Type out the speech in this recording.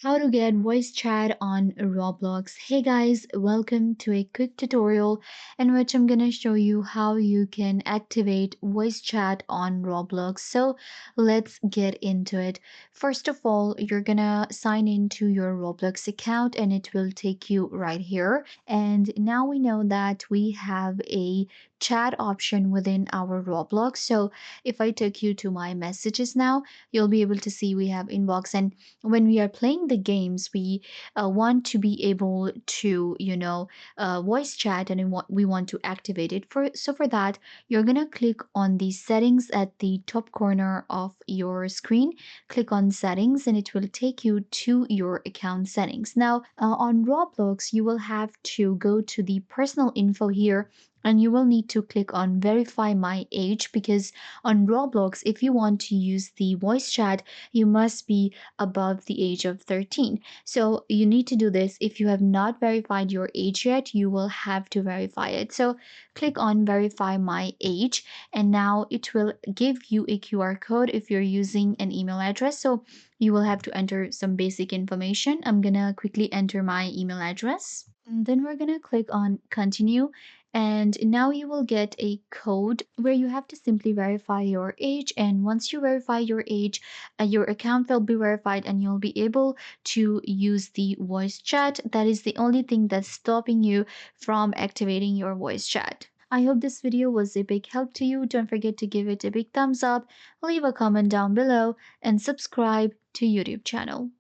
How to get voice chat on Roblox. Hey guys, welcome to a quick tutorial in which I'm gonna show you how you can activate voice chat on Roblox. So let's get into it. First of all, you're gonna sign into your Roblox account and it will take you right here. And now we know that we have a chat option within our Roblox. So if I take you to my messages now, you'll be able to see we have inbox, and when we are playing the games we want to be able to voice chat, and we want to activate it. For that, you're gonna click on the settings at the top corner of your screen. Click on settings and it will take you to your account settings. Now on Roblox you will have to go to the personal info here, and you will need to click on verify my age, because on Roblox, if you want to use the voice chat, you must be above the age of 13. So you need to do this. If you have not verified your age yet, you will have to verify it. So click on verify my age, and now it will give you a QR code if you're using an email address. So you will have to enter some basic information. I'm gonna quickly enter my email address. And then we're gonna click on continue, and now you will get a code where you have to simply verify your age. And once you verify your age, your account will be verified and you'll be able to use the voice chat. That is the only thing that's stopping you from activating your voice chat. I hope this video was a big help to you. Don't forget to give it a big thumbs up, leave a comment down below, and subscribe to YouTube channel.